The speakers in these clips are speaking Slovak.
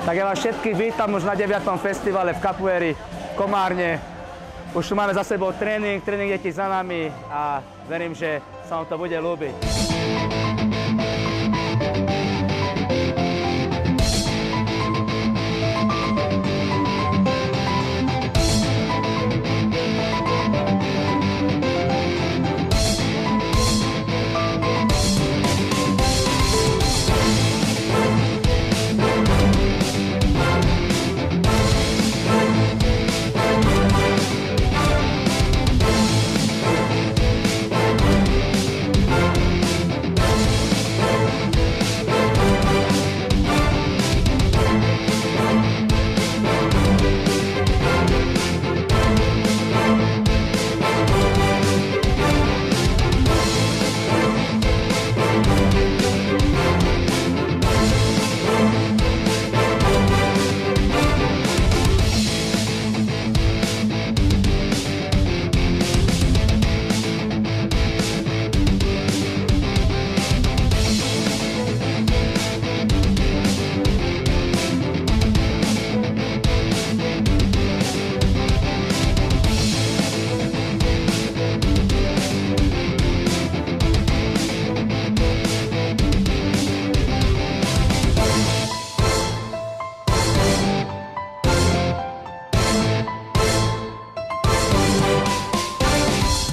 Tak ja vás všetkých vítam už na 9. festivale v Capoeiri v Komárne. Už tu máme za sebou tréning detí za nami a verím, že sa vám to bude ľúbiť.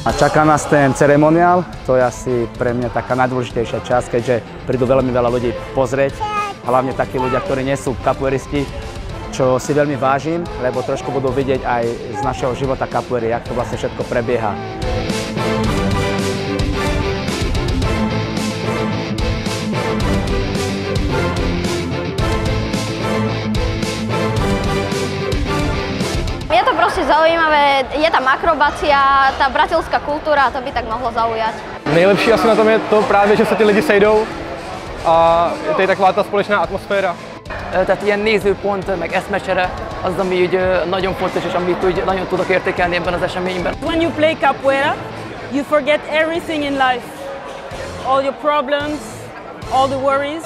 A čaká nás ten ceremoniál, to je asi pre mňa taká najdôležitejšia časť, keďže prídu veľmi veľa ľudí pozrieť, hlavne takí ľudia, ktorí nie sú capoeiristi, čo si veľmi vážim, lebo trošku budú vidieť aj z našeho života capoeiry, jak to vlastne všetko prebieha. Je to proste zaujímavé, je tam akrobácia, tá brazilská kultúra, to by tak mohlo zaujať. Nejlepší asi na tom je to právě, že se ty lidi sejdou a je tady taková ta společná atmoszféra. Tehát ilyen nézőpont, meg eszmecsere, az, ami így nagyon fontos, és amit úgy nagyon tudok értékelni ebben az eseményben. When you play capoeira, you forget everything in life. All your problems, all the worries.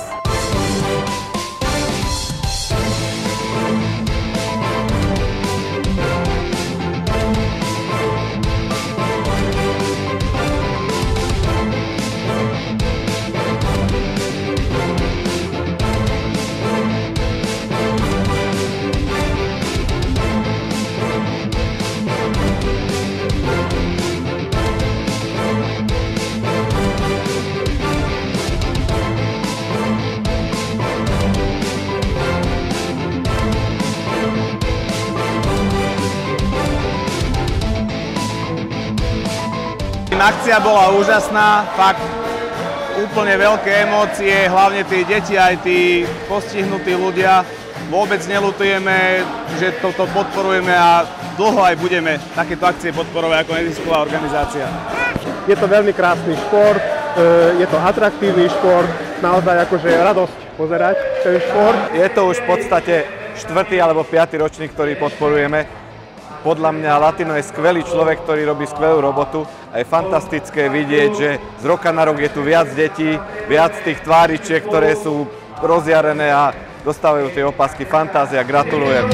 Akcia bola úžasná, fakt úplne veľké emócie, hlavne tí deti aj tí postihnutí ľudia. Vôbec neľutujeme, že toto podporujeme a dlho aj budeme takéto akcie podporovať ako nezisková organizácia. Je to veľmi krásny šport, je to atraktívny šport, naozaj akože radosť pozerať ten šport. Je to už v podstate 4. alebo 5. ročník, ktorý podporujeme. Podľa mňa Latino je skvelý človek, ktorý robí skvelú robotu a je fantastické vidieť, že z roka na rok je tu viac detí, viac tých tváričiek, ktoré sú rozjarené a dostávajú tie opasky. Fantázia, gratulujem.